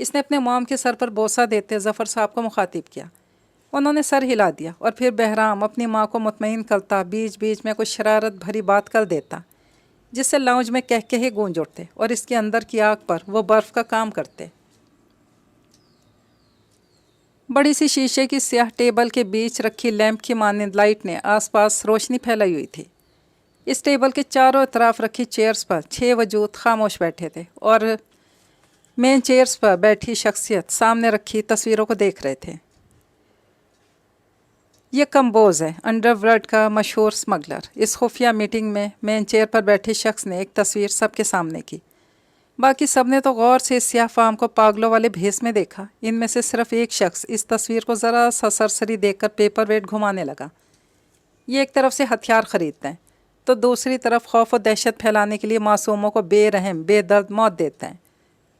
اس نے اپنے موم کے سر پر بوسہ دیتے ظفر صاحب کو مخاطب کیا۔ انہوں نے سر ہلا دیا اور پھر بہرام اپنی ماں کو مطمئن کرتا بیچ بیچ میں کچھ شرارت بھری بات کر دیتا، جس سے لاؤنج میں کہکہے گونج اٹھتے اور اس کے اندر کی آگ پر وہ برف کا کام کرتے۔ بڑی سی شیشے کی سیاہ ٹیبل کے بیچ رکھی لیمپ کی مانند لائٹ نے آس پاس روشنی پھیلائی ہوئی تھی۔ اس ٹیبل کے چاروں اطراف رکھی چیئرز پر 6 وجود خاموش بیٹھے تھے اور مین چیئرز پر بیٹھی شخصیت سامنے رکھی تصویروں کو دیکھ رہے تھے۔ یہ کمبوز ہے، انڈر ورلڈ کا مشہور سمگلر۔ اس خفیہ میٹنگ میں مین چیئر پر بیٹھے شخص نے ایک تصویر سب کے سامنے کی۔ باقی سب نے تو غور سے اس سیاہ فام کو پاگلوں والے بھیس میں دیکھا۔ ان میں سے صرف ایک شخص اس تصویر کو ذرا سا سرسری دیکھ کر پیپر ویٹ گھمانے لگا۔ یہ ایک طرف سے ہتھیار خریدتا ہے تو دوسری طرف خوف و دہشت پھیلانے کے لیے معصوموں کو بے رحم بے درد موت دیتا ہے۔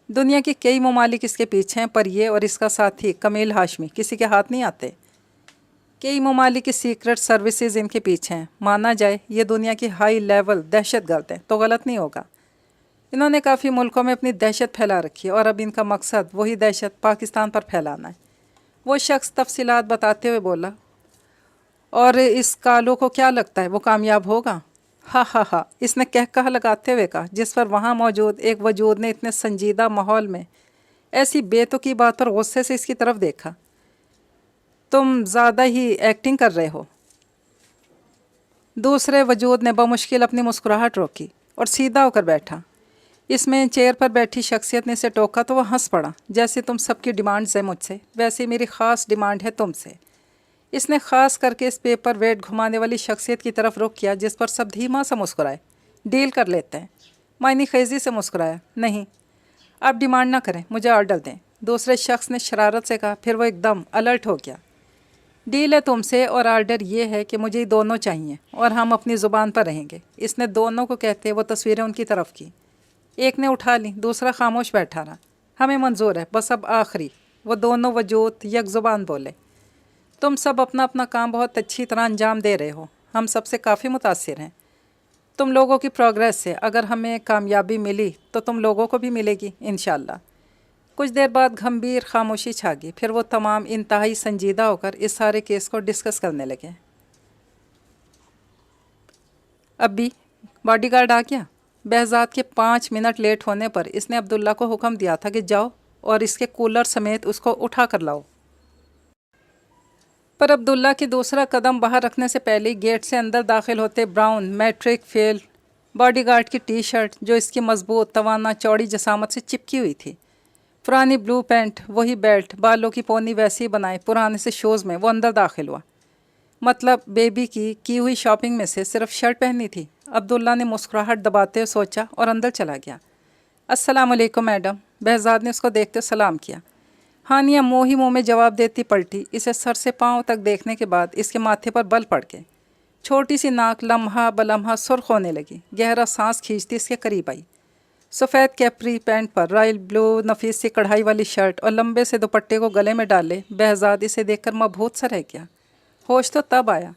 دنیا کے کئی ممالک اس کے پیچھے ہیں، پر یہ اور اس کا ساتھی کمیل ہاشمی کسی کے ہاتھ نہیں آتے۔ کئی ممالک کی سیکرٹ سروسز ان کے پیچھے ہیں۔ مانا جائے یہ دنیا کی ہائی لیول دہشت گرد ہیں تو غلط نہیں ہوگا۔ انہوں نے کافی ملکوں میں اپنی دہشت پھیلا رکھی ہے اور اب ان کا مقصد وہی دہشت پاکستان پر پھیلانا ہے۔ وہ شخص تفصیلات بتاتے ہوئے بولا، اور اس کالو کو کیا لگتا ہے وہ کامیاب ہوگا؟ ہا ہا ہا، اس نے کہا لگاتے ہوئے کہا، جس پر وہاں موجود ایک وجود نے اتنے سنجیدہ ماحول میں ایسی بے تکی بات پر غصے سے اس کی طرف دیکھا۔ تم زیادہ ہی ایکٹنگ کر رہے ہو۔ دوسرے وجود نے بمشکل اپنی مسکراہٹ روکی اور سیدھا ہو کر بیٹھا۔ اس میں چیئر پر بیٹھی شخصیت نے اسے ٹوکا تو وہ ہنس پڑا۔ جیسے تم سب کی ڈیمانڈز ہیں مجھ سے، ویسے میری خاص ڈیمانڈ ہے تم سے۔ اس نے خاص کر کے اس پیپر ویٹ گھمانے والی شخصیت کی طرف رخ کیا، جس پر سب دھیما سا مسکرائے۔ ڈیل کر لیتے ہیں۔ معنی خیزی سے مسکرایا، نہیں آپ ڈیمانڈ نہ کریں، مجھے آرڈر دیں۔ دوسرے شخص نے شرارت سے کہا، پھر وہ ایک دم الرٹ ہو گیا۔ ڈیل ہے تم سے اور آرڈر یہ ہے کہ مجھے دونوں چاہیے اور ہم اپنی زبان پر رہیں گے۔ اس نے دونوں کو کہتے وہ تصویریں ان کی طرف کی۔ ایک نے اٹھا لی، دوسرا خاموش بیٹھا رہا۔ ہمیں منظور ہے، بس اب آخری۔ وہ دونوں وجود یک زبان بولے، تم سب اپنا اپنا کام بہت اچھی طرح انجام دے رہے ہو، ہم سب سے کافی متاثر ہیں تم لوگوں کی پروگریس سے۔ اگر ہمیں کامیابی ملی تو تم لوگوں کو بھی ملے گی انشاءاللہ۔ کچھ دیر بعد گھمبیر خاموشی چھا گئی، پھر وہ تمام انتہائی سنجیدہ ہو کر اس سارے کیس کو ڈسکس کرنے لگے۔ اب بھی باڈی گارڈ آ گیا؟ بہزاد کے 5 منٹ لیٹ ہونے پر اس نے عبداللہ کو حکم دیا تھا کہ جاؤ اور اس کے کولر سمیت اس کو اٹھا کر لاؤ۔ پر عبداللہ کے دوسرا قدم باہر رکھنے سے پہلے گیٹ سے اندر داخل ہوتے براؤن میٹرک فیل باڈی گارڈ کی ٹی شرٹ، جو اس کی مضبوط توانا چوڑی جسامت سے چپکی ہوئی تھی، پرانی بلو پینٹ، وہی بیلٹ، بالوں کی پونی ویسی بنائے پرانے سے شوز میں وہ اندر داخل ہوا۔ مطلب بیبی کی ہوئی شاپنگ میں سے صرف شرٹ پہنی تھی۔ عبداللہ نے مسکراہٹ دباتے ہوئے سوچا اور اندر چلا گیا۔ السلام علیکم میڈم، بہزاد نے اس کو دیکھتے سلام کیا۔ ہانیہ منہ ہی منہ میں جواب دیتی پلٹی۔ اسے سر سے پاؤں تک دیکھنے کے بعد اس کے ماتھے پر بل پڑ گئے۔ چھوٹی سی ناک لمحہ بلمحہ سرخ ہونے لگی، گہرا سانس کھینچتی اس کے قریب آئی۔ سفید کیپری پینٹ پر رائل بلو نفیس سی کڑھائی والی شرٹ اور لمبے سے دوپٹے کو گلے میں ڈالے بہزاد اسے دیکھ کر مبہوت سا رہ گیا۔ ہوش تو تب آیا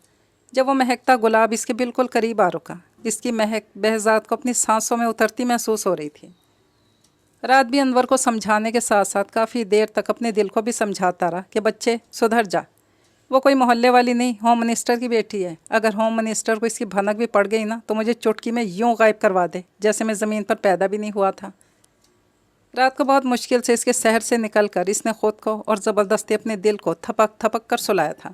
جب وہ مہکتا گلاب اس کے بالکل قریب آ رکا۔ اس کی مہک بہزاد کو اپنی سانسوں میں اترتی محسوس ہو رہی تھی۔ رات بھی انور کو سمجھانے کے ساتھ ساتھ کافی دیر تک اپنے دل کو بھی سمجھاتا رہا کہ بچے سدھر جا، وہ کوئی محلے والی نہیں، ہوم منسٹر کی بیٹی ہے۔ اگر ہوم منسٹر کو اس کی بھنک بھی پڑ گئی نا تو مجھے چٹکی میں یوں غائب کروا دے جیسے میں زمین پر پیدا بھی نہیں ہوا تھا۔ رات کو بہت مشکل سے اس کے سحر سے نکل کر اس نے خود کو اور زبردستی اپنے دل کو تھپک تھپک کر سلایا تھا،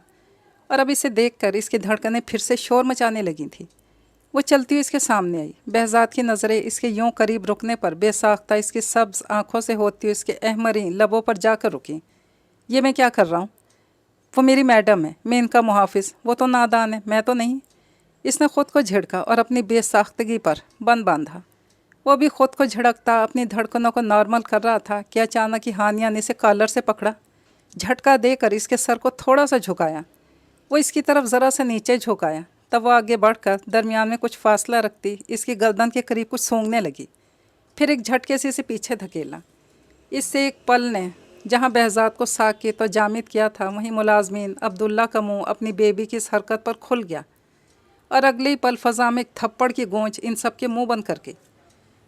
اور اب اسے دیکھ کر اس کی دھڑکنیں پھر سے شور مچانے لگی تھیں۔ وہ چلتی ہوئی اس کے سامنے آئی۔ بہزاد کی نظریں اس کے یوں قریب رکنے پر بے ساختہ اس کی سبز آنکھوں سے ہوتی ہوئی اس کے احمرین لبوں پر جا کر رکیں۔ یہ میں کیا کر رہا ہوں؟ وہ میری میڈم ہے، میں ان کا محافظ، وہ تو نادان ہے، میں تو نہیں۔ اس نے خود کو جھڑکا اور اپنی بے ساختگی پر بند باندھا۔ وہ بھی خود کو جھڑکتا اپنی دھڑکنوں کو نارمل کر رہا تھا کہ اچانک ہی ہانیہ نے اسے کالر سے پکڑا، جھٹکا دے کر اس کے سر کو تھوڑا سا جھکایا۔ وہ اس کی طرف ذرا سا نیچے جھکایا، تب وہ آگے بڑھ کر درمیان میں کچھ فاصلہ رکھتی اس کی گردن کے قریب کچھ سونگھنے لگی، پھر ایک جھٹکے سے اسے پیچھے دھکیلا۔ اس سے ایک پل نے جہاں بہزاد کو ساکت اور جامد کیا تھا، وہیں ملازمین عبداللہ کا منہ اپنی بیبی کی اس حرکت پر کھل گیا، اور اگلے ہی پل فضا میں ایک تھپڑ کی گونج ان سب کے منہ بند کر گئی۔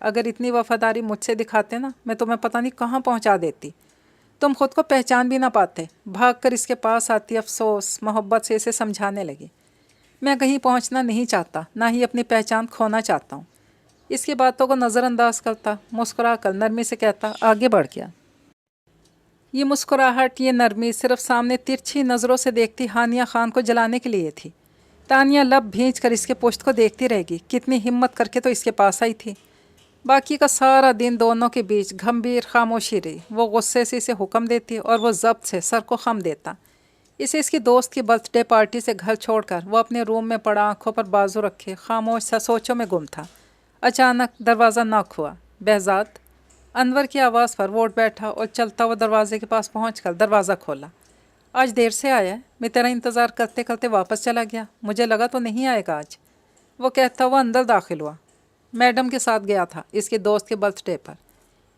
اگر اتنی وفاداری مجھ سے دکھاتے نا، میں تمہیں پتہ نہیں کہاں پہنچا دیتی، تم خود کو پہچان بھی نہ پاتے۔ بھاگ کر اس کے پاس آتی، افسوس محبت سے اسے سمجھانے لگی، میں کہیں پہنچنا نہیں چاہتا، نہ ہی اپنی پہچان کھونا چاہتا ہوں۔ اس کی باتوں کو نظر انداز کرتا، مسکرا کر نرمی سے کہتا، آگے بڑھ گیا۔ یہ مسکراہٹ، یہ نرمی صرف سامنے ترچھی نظروں سے دیکھتی ہانیہ خان کو جلانے کے لیے تھی۔ تانیہ لب بھینچ کر اس کے پشت کو دیکھتی رہ گی، کتنی ہمت کر کے تو اس کے پاس آئی تھی۔ باقی کا سارا دن دونوں کے بیچ گھمبیر خاموشی رہی۔ وہ غصے سے اسے حکم دیتی اور وہ ضبط سے سر کو خم دیتا۔ اسے اس کی دوست کی برتھ ڈے پارٹی سے گھر چھوڑ کر وہ اپنے روم میں پڑا آنکھوں پر بازو رکھے خاموش سا سوچوں میں گم تھا۔ اچانک دروازہ ناک ہوا۔ بہزاد، انور کی آواز پر وہ اٹھ بیٹھا اور چلتا ہوا دروازے کے پاس پہنچ کر دروازہ کھولا۔ آج دیر سے آیا ہے؟ میں تیرا انتظار کرتے کرتے واپس چلا گیا، مجھے لگا تو نہیں آئے گا آج، وہ کہتا ہوا اندر داخل ہوا۔ میڈم کے ساتھ گیا تھا اس کے دوست کے برتھ ڈے پر۔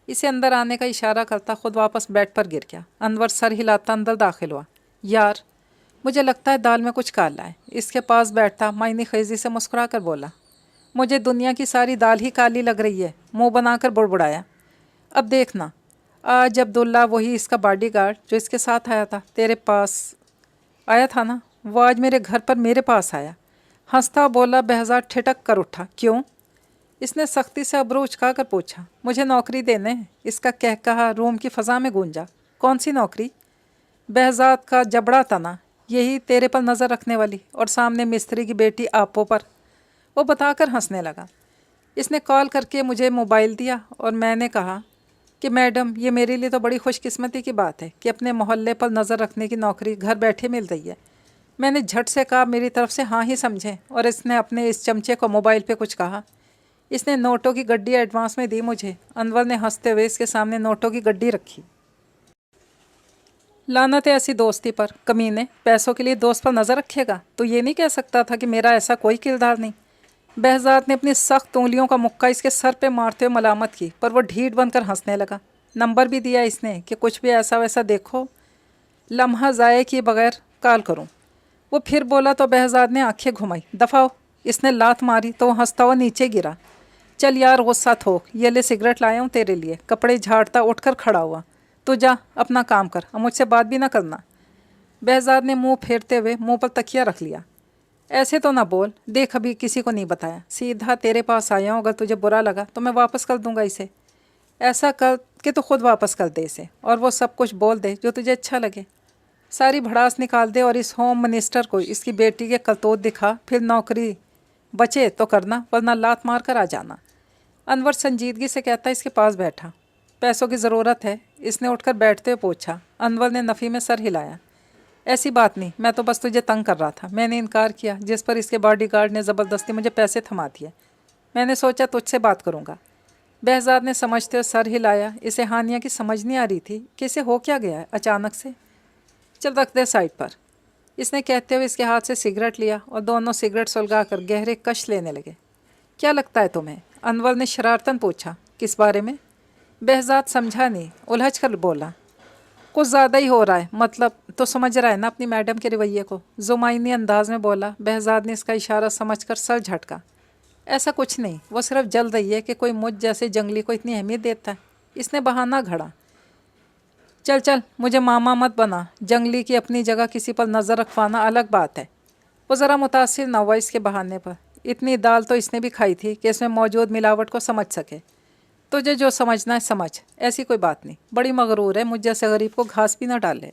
اسے اندر آنے کا اشارہ کرتا خود واپس بیڈ پر گر گیا۔ انور سر ہلاتا اندر داخل ہوا۔ یار، مجھے لگتا ہے دال میں کچھ کالا ہے۔ اس کے پاس بیٹھتا معنی خیزی سے مسکرا کر بولا، مجھے دنیا کی ساری دال ہی کالی لگ رہی ہے، منہ بنا کر بڑبڑایا۔ اب دیکھنا، آج عبداللہ، وہی اس کا باڈی گارڈ جو اس کے ساتھ آیا تھا، تیرے پاس آیا تھا نا، وہ آج میرے گھر پر میرے پاس آیا۔ ہنستا بولا بہزاد ٹھٹک کر اٹھا۔ کیوں؟ اس نے سختی سے ابرو اچکا کر پوچھا۔ مجھے نوکری دینے ہے، اس کا کہا روم کی فضا میں گونجا۔ کون سی نوکری؟ بہزاد کا جبڑا تنا، یہی تیرے پر نظر رکھنے والی، اور سامنے مستری کی بیٹی آپو پر، وہ بتا کر ہنسنے لگا۔ اس نے کال کر کے مجھے موبائل دیا اور میں نے کہا کہ میڈم، یہ میرے لیے تو بڑی خوش قسمتی کی بات ہے کہ اپنے محلے پر نظر رکھنے کی نوکری گھر بیٹھے مل رہی ہے۔ میں نے جھٹ سے کہا میری طرف سے ہاں ہی سمجھیں، اور اس نے اپنے اس چمچے کو موبائل پہ کچھ کہا۔ اس نے نوٹوں کی گڈی ایڈوانس میں دی مجھے۔ انور نے ہنستے ہوئے اس کے سامنے نوٹوں کی گڈی رکھی۔ لعنت ہے ایسی دوستی پر، کمینے، پیسوں کے لیے دوست پر نظر رکھے گا تو یہ نہیں کہہ سکتا تھا کہ میرا ایسا کوئی کردار نہیں۔ بہزاد نے اپنی سخت انگلیوں کا مکہ اس کے سر پہ مارتے ہوئے ملامت کی، پر وہ ڈھیٹ بن کر ہنسنے لگا۔ نمبر بھی دیا اس نے کہ کچھ بھی ایسا ویسا دیکھو، لمحہ ضائع کیے بغیر کال کروں۔ وہ پھر بولا تو بہزاد نے آنکھیں گھمائی۔ دفعہ ہو، اس نے لات ماری تو وہ ہنستا ہوا نیچے گرا۔ چل یار، غصہ تھوک، یہ لے سگریٹ لایا ہوں تیرے لیے۔ کپڑے جھاڑتا اٹھ کر کھڑا ہوا۔ تو جا اپنا کام کر، اب مجھ سے بات بھی نہ کرنا۔ بہزاد نے منہ پھیرتے ہوئے منہ پر تکیہ رکھ لیا۔ ایسے تو نہ بول، دیکھ ابھی کسی کو نہیں بتایا، سیدھا تیرے پاس آیا ہوں، اگر تجھے برا لگا تو میں واپس کر دوں گا اسے۔ ایسا کر کہ تو خود واپس کر دے اسے، اور وہ سب کچھ بول دے جو تجھے اچھا لگے۔ ساری بھڑاس نکال دے اور اس ہوم منسٹر کو اس کی بیٹی کے کرتوت دکھا، پھر نوکری بچے تو کرنا، ورنہ لات مار کر آ جانا۔ انور سنجیدگی سے کہتا اس کے پاس بیٹھا۔ پیسوں کی ضرورت ہے؟ اس نے اٹھ کر بیٹھتے ہوئے پوچھا۔ انور نے نفی میں سر ہلایا۔ ایسی بات نہیں، میں تو بس تجھے تنگ کر رہا تھا۔ میں نے انکار کیا، جس پر اس کے باڈی گارڈ نے زبردستی مجھے پیسے تھما دیے۔ میں نے سوچا تجھ سے بات کروں گا۔ بہزاد نے سمجھتے ہوئے سر ہلایا۔ اسے ہانیہ کی سمجھ نہیں آ رہی تھی کہ اسے ہو کیا گیا ہے اچانک سے۔ چل رکھ دے سائڈ پر، اس نے کہتے ہوئے اس کے ہاتھ سے سگریٹ لیا اور دونوں سگریٹ سلگا کر گہرے کش لینے لگے۔ کیا لگتا ہے تمہیں؟ انور نے شرارتاً پوچھا۔ کس بارے میں؟ بہزاد سمجھا نہیں، الجھ کر بولا۔ کچھ زیادہ ہی ہو رہا ہے، مطلب تو سمجھ رہا ہے نا اپنی میڈم کے رویے کو، زمائنی انداز میں بولا۔ بہزاد نے اس کا اشارہ سمجھ کر سر جھٹکا۔ ایسا کچھ نہیں، وہ صرف جل رہی ہے کہ کوئی مجھ جیسے جنگلی کو اتنی اہمیت دیتا ہے۔ اس نے بہانہ گھڑا۔ چل چل، مجھے ماما مت بنا، جنگلی کی اپنی جگہ کسی پر نظر رکھوانا الگ بات ہے۔ وہ ذرا متاثر نہ ہوا اس کے بہانے پر۔ اتنی دال تو اس نے بھی کھائی تھی کہ اس میں موجود ملاوٹ کو سمجھ سکے۔ تجھے جو سمجھنا ہے سمجھ، ایسی کوئی بات نہیں۔ بڑی مغرور ہے، مجھ جیسے غریب کو گھاس بھی نہ ڈالے۔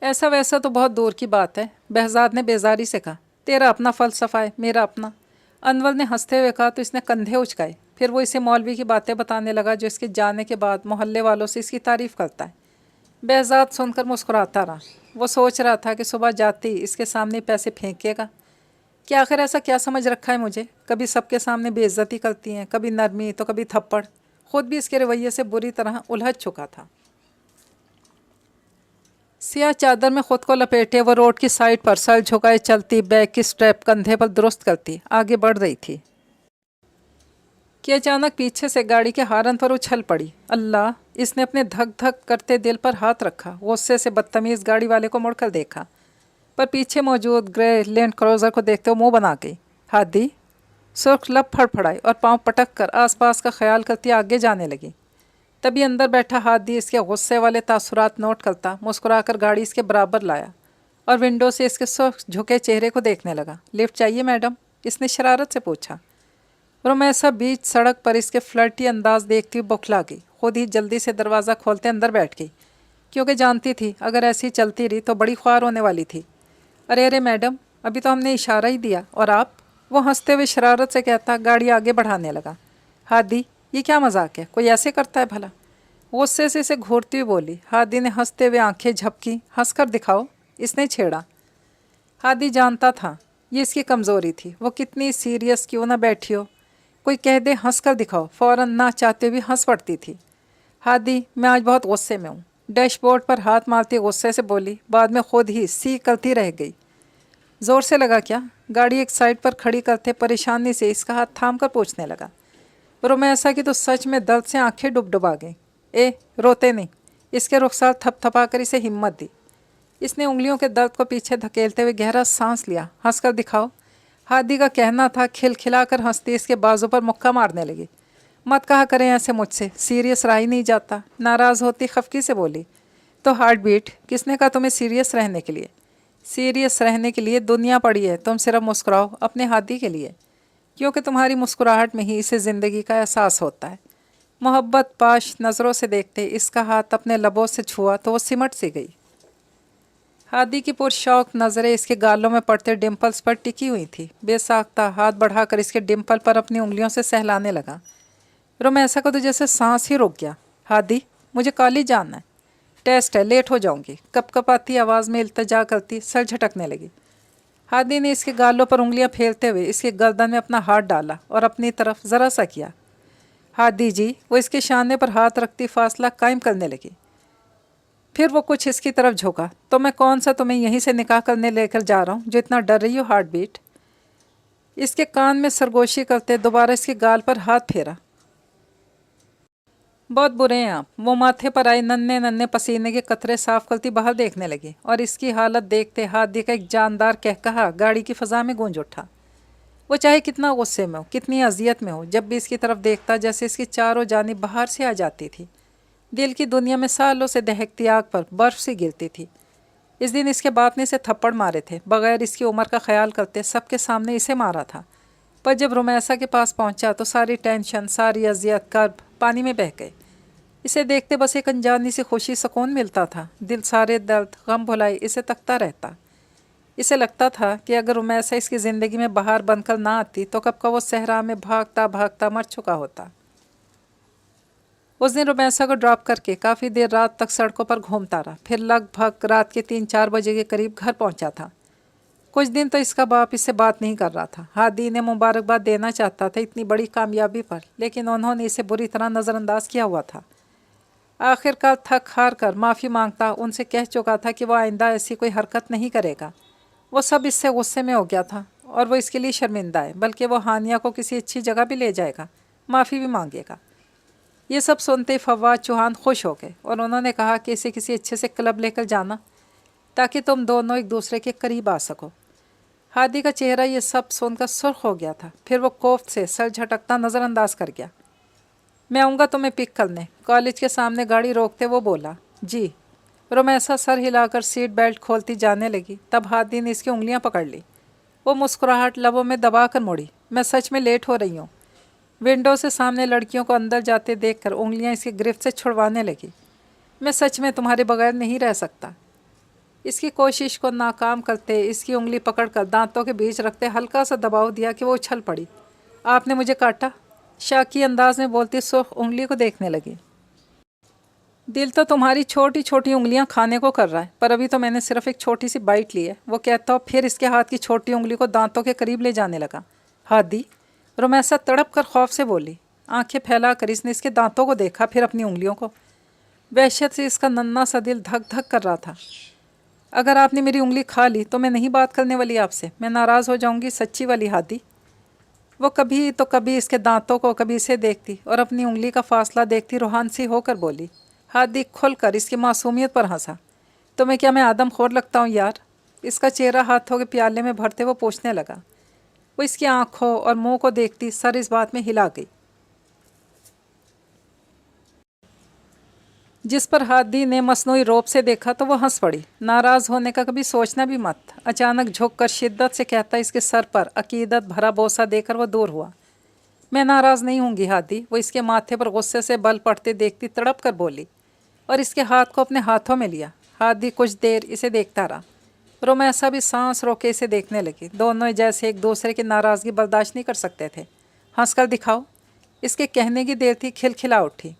ایسا ویسا تو بہت دور کی بات ہے، بہزاد نے بیزاری سے کہا۔ تیرا اپنا فلسفہ ہے، میرا اپنا۔ انور نے ہنستے ہوئے کہا تو اس نے کندھے اچکائے۔ پھر وہ اسے مولوی کی باتیں بتانے لگا جو اس کے جانے کے بعد محلے والوں سے اس کی تعریف کرتا ہے۔ بہزاد سن کر مسکراتا رہا۔ وہ سوچ رہا تھا کہ صبح جاتی اس کے سامنے پیسے پھینکے گا کہ آخر ایسا کیا سمجھ رکھا ہے مجھے، کبھی سب کے سامنے بے عزتی کرتی ہیں، کبھی نرمی تو کبھی تھپڑ۔ خود بھی اس کے رویے سے بری طرح الجھ چکا تھا۔ سیاہ چادر میں خود کو لپیٹے وہ روڈ کی سائڈ پر سر جھکائے چلتی، بیگ کی سٹریپ کندھے پر درست کرتی آگے بڑھ رہی تھی کہ اچانک پیچھے سے گاڑی کے ہارن پر اچھل پڑی۔ اللہ! اس نے اپنے دھک دھک کرتے دل پر ہاتھ رکھا، غصے سے بدتمیز گاڑی والے کو مڑ کر دیکھا، پر پیچھے موجود گرے لینڈ کروزر کو دیکھتے وہ منہ بنا گئی۔ ہادی! سرخ لب پھڑپھڑائے اور پاؤں پٹک کر آس پاس کا خیال کرتی آگے جانے لگی۔ تبھی اندر بیٹھا ہادی اس کے غصے والے تاثرات نوٹ کرتا مسکرا کر گاڑی اس کے برابر لایا اور ونڈو سے اس کے سرخ جھکے چہرے کو دیکھنے لگا۔ لفٹ چاہیے میڈم؟ اس نے شرارت سے پوچھا۔ رومیسا بیچ سڑک پر اس کے فلرٹی انداز دیکھتی بوکھلا گئی، خود ہی جلدی سے دروازہ کھولتے اندر بیٹھ گئی، کیونکہ جانتی تھی اگر ایسی چلتی رہی تو بڑی خوار ہونے والی تھی۔ ارے میڈم، ابھی تو ہم نے اشارہ ہی دیا اور آپ؟ وہ ہنستے ہوئے شرارت سے کہتا گاڑی آگے بڑھانے لگا۔ ہادی، یہ کیا مذاق ہے؟ کوئی ایسے کرتا ہے بھلا؟ غصے سے اسے گھورتی ہوئی بولی۔ ہادی نے ہنستے ہوئے آنکھیں جھپکی۔ ہنس کر دکھاؤ، اس نے چھیڑا۔ ہادی جانتا تھا یہ اس کی کمزوری تھی، وہ کتنی سیریس کیوں نہ بیٹھی ہو، کوئی کہہ دے ہنس کر دکھاؤ، فوراً نہ چاہتے ہوئے ہنس پڑتی تھی۔ ہادی، میں آج بہت غصے میں ہوں، ڈیش بورڈ پر ہاتھ مارتی غصے سے بولی، بعد میں خود ہی سی کرتی رہ گئی۔ زور سے لگا کیا؟ گاڑی ایک سائڈ پر کھڑی کرتے پریشانی سے اس کا ہاتھ تھام کر پوچھنے لگا۔ رومیسا کی تو سچ میں درد سے آنکھیں ڈبڈبا گئیں۔ اے روتے نہیں، اس کے رخسار تھپ تھپا کر اسے ہمت دی۔ اس نے انگلیوں کے درد کو پیچھے دھکیلتے ہوئے گہرا سانس لیا۔ ہنس کر دکھاؤ۔ ہادی کا کہنا تھا، کھلکھلا کر ہنستی اس کے بازو پر مکہ مارنے لگی۔ مت کہا کریں ایسے مجھ سے، سیریس رہا ہی نہیں جاتا۔ ناراض ہوتی خفگی سے بولی۔ تو ہارٹ بیٹ کس نے کہا تمہیں سیریس رہنے کے لیے؟ سیریس رہنے کے لیے دنیا پڑی ہے، تم صرف مسکراؤ اپنے ہادی کے لیے، کیونکہ تمہاری مسکراہٹ میں ہی اسے زندگی کا احساس ہوتا ہے۔ محبت پاش نظروں سے دیکھتے اس کا ہاتھ اپنے لبوں سے چھوا تو وہ سمٹ سی گئی۔ ہادی کی پرشوق نظریں اس کے گالوں میں پڑتے ڈمپلز پر ٹکی ہوئی تھی۔ بے ساختہ ہاتھ بڑھا کر اس کے ڈمپل پر اپنی انگلیوں سے سہلانے لگا۔ رومیسا کو تو جیسے سانس ہی رک گیا۔ ہادی، مجھے کالج جانا ہے، ٹیسٹ ہے، لیٹ ہو جاؤں گی، کپ کپ آتی آواز میں التجا کرتی سر جھٹکنے لگی۔ ہادی نے اس کے گالوں پر انگلیاں پھیرتے ہوئے اس کے گردن میں اپنا ہاتھ ڈالا اور اپنی طرف ذرا سا کیا۔ ہادی جی، وہ اس کے شانے پر ہاتھ رکھتی فاصلہ قائم کرنے لگی۔ پھر وہ کچھ اس کی طرف جھکا۔ تو میں کون سا تمہیں یہیں سے نکاح کرنے لے کر جا رہا ہوں جو اتنا ڈر رہی ہو ہارٹ بیٹ؟ اس کے کان میں سرگوشی کرتے دوبارہ اس کے گال پر ہاتھ پھیرا۔ بہت برے ہیں آپ۔ وہ ماتھے پر آئے ننھے ننھے پسینے کے قطرے صاف کرتی باہر دیکھنے لگی اور اس کی حالت دیکھتے ہادی کا ایک جاندار کہکہا گاڑی کی فضا میں گونج اٹھا۔ وہ چاہے کتنا غصے میں ہو، کتنی اذیت میں ہو، جب بھی اس کی طرف دیکھتا جیسے اس کی چاروں جانب باہر سے آ جاتی تھی۔ دل کی دنیا میں سالوں سے دہکتی آگ پر برف سی گرتی تھی۔ اس دن اس کے باپ نے اسے تھپڑ مارے تھے، بغیر اس کی عمر کا خیال کرتے سب کے سامنے اسے مارا تھا۔ پر جب رومیسا کے پاس پہنچا تو ساری ٹینشن، ساری اذیت، کرب پانی میں بہہ گئے۔ اسے دیکھتے بس ایک انجانی سی خوشی، سکون ملتا تھا۔ دل سارے درد غم بھلائی اسے تکتا رہتا۔ اسے لگتا تھا کہ اگر رومیسا اس کی زندگی میں بہار بن کر نہ آتی تو کب کا وہ صحرا میں بھاگتا بھاگتا مر چکا ہوتا۔ اس دن رومیسا کو ڈراپ کر کے کافی دیر رات تک سڑکوں پر گھومتا رہا، پھر لگ بھگ رات کے 3-4 بجے کے قریب گھر پہنچا تھا۔ کچھ دن تو اس کا باپ اس سے بات نہیں کر رہا تھا۔ ہادی نے مبارکباد دینا چاہتا تھا اتنی بڑی کامیابی پر، لیکن انہوں نے اسے بری طرح نظر انداز کیا ہوا تھا۔ آخر کار تھک ہار کر معافی مانگتا ان سے کہہ چکا تھا کہ وہ آئندہ ایسی کوئی حرکت نہیں کرے گا۔ وہ سب اس سے غصے میں ہو گیا تھا اور وہ اس کے لیے شرمندہ ہے، بلکہ وہ ہانیہ کو کسی اچھی جگہ بھی لے جائے گا، معافی بھی مانگے گا۔ یہ سب سنتے فواد چوہان خوش ہو گئے اور انہوں نے کہا کہ اسے کسی اچھے سے کلب لے کر جانا تاکہ تم دونوں ایک دوسرے کے قریب آ سکو۔ ہادی کا چہرہ یہ سب سن کر سرخ ہو گیا تھا، پھر وہ کوفت سے سر جھٹکتا نظر انداز کر گیا۔ میں آؤں گا تمہیں پک کرنے، کالج کے سامنے گاڑی روکتے وہ بولا۔ جی۔ رومیسا سر ہلا کر سیٹ بیلٹ کھولتی جانے لگی، تب ہادی نے اس کی انگلیاں پکڑ لی۔ وہ مسکراہٹ لبوں میں دبا کر مڑی۔ میں سچ میں لیٹ ہو رہی ہوں۔ ونڈو سے سامنے لڑکیوں کو اندر جاتے دیکھ کر انگلیاں اس کی گرفت سے چھڑوانے لگی۔ میں سچ میں تمہارے بغیر نہیں رہ سکتا۔ اس کی کوشش کو ناکام کرتے اس کی انگلی پکڑ کر دانتوں کے بیچ رکھتے ہلکا سا دباؤ دیا کہ وہ اچھل پڑی۔ آپ نے مجھے کاٹا؟ شاکی انداز میں بولتی سرخ انگلی کو دیکھنے لگی۔ دل تو تمہاری چھوٹی چھوٹی انگلیاں کھانے کو کر رہا ہے، پر ابھی تو میں نے صرف ایک چھوٹی سی بائٹ لی ہے، وہ کہتا ہو پھر اس کے ہاتھ کی چھوٹی انگلی کو دانتوں کے قریب لے جانے لگا۔ ہادی، رومیسا تڑپ کر خوف سے بولی۔ آنکھیں پھیلا کر اس نے اس کے دانتوں کو دیکھا، پھر اپنی انگلیوں کو۔ وحشت سے اس کا ننھا سا دل دھک دھک کر رہا تھا۔ اگر آپ نے میری انگلی کھا لی تو میں نہیں بات کرنے والی آپ سے، میں ناراض ہو جاؤں گی، سچی والی ہادی۔ وہ کبھی تو کبھی اس کے دانتوں کو، کبھی اسے دیکھتی اور اپنی انگلی کا فاصلہ دیکھتی روحان سی ہو کر بولی۔ ہادی کھل کر اس کی معصومیت پر ہنسا۔ میں آدم خور لگتا ہوں یار؟ اس کا چہرہ ہاتھوں کے پیالے میں بھرتے وہ پوچھنے لگا۔ وہ اس کی آنکھوں اور منہ کو دیکھتی سر اس بات میں ہلا گئی جس پر ہادی نے مصنوعی روب سے دیکھا تو وہ ہنس پڑی۔ ناراض ہونے کا کبھی سوچنا بھی مت۔ اچانک جھک کر شدت سے کہتا اس کے سر پر عقیدت بھرا بوسہ دے کر وہ دور ہوا۔ میں ناراض نہیں ہوں گی ہادی، وہ اس کے ماتھے پر غصے سے بل پڑتے دیکھتی تڑپ کر بولی اور اس کے ہاتھ کو اپنے ہاتھوں میں لیا۔ ہادی کچھ دیر اسے دیکھتا رہا۔ رومیسا بھی سانس روکے اسے دیکھنے لگی۔ دونوں جیسے ایک دوسرے کی ناراضگی برداشت نہیں کر سکتے تھے۔ ہنس کر دکھاؤ، اس کے کہنے کی دیر تھی کھلکھلا اٹھی۔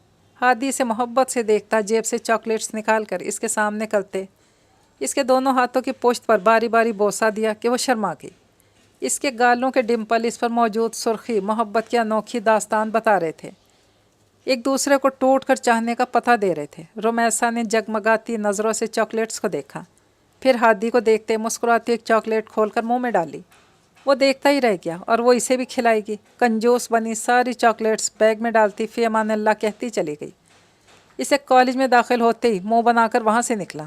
ہادی اسے محبت سے دیکھتا جیب سے چاکلیٹس نکال کر اس کے سامنے کرتے اس کے دونوں ہاتھوں کی پشت پر باری باری بوسہ دیا کہ وہ شرما گئی۔ اس کے گالوں کے ڈمپل اس پر موجود سرخی محبت کی انوکھی داستان بتا رہے تھے، ایک دوسرے کو ٹوٹ کر چاہنے کا پتہ دے رہے تھے۔ رومیسا نے جگمگاتی نظروں سے چاکلیٹس کو دیکھا، پھر ہادی کو دیکھتے مسکراتی ایک چاکلیٹ کھول کر منہ میں ڈالی۔ وہ دیکھتا ہی رہ گیا اور وہ اسے بھی کھلائے گی۔ کنجوس بنی ساری چاکلیٹس بیگ میں ڈالتی فی امان اللہ کہتی چلی گئی۔ اسے کالج میں داخل ہوتے ہی منہ بنا کر وہاں سے نکلا۔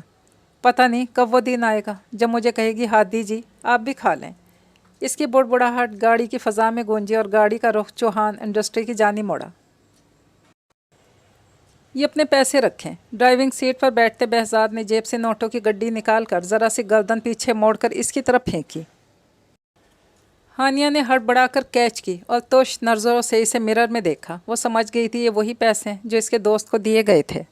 پتہ نہیں کب وہ دن آئے گا جب مجھے کہے گی ہادی جی آپ بھی کھا لیں۔ اس کی بڑبڑاہٹ گاڑی کی فضا میں گونجی اور گاڑی کا رخ چوہان انڈسٹری کی جانب موڑا۔ یہ اپنے پیسے رکھیں۔ ڈرائیونگ سیٹ پر بیٹھتے بہزاد نے جیب سے نوٹوں کی گڈی نکال کر ذرا سی گردن پیچھے موڑ کر اس کی طرف پھینکی۔ ہانیہ نے ہڑبڑا کر کیچ کی اور توش نظروں سے اسے مرر میں دیکھا۔ وہ سمجھ گئی تھی یہ وہی پیسے جو اس کے دوست کو دیے گئے تھے۔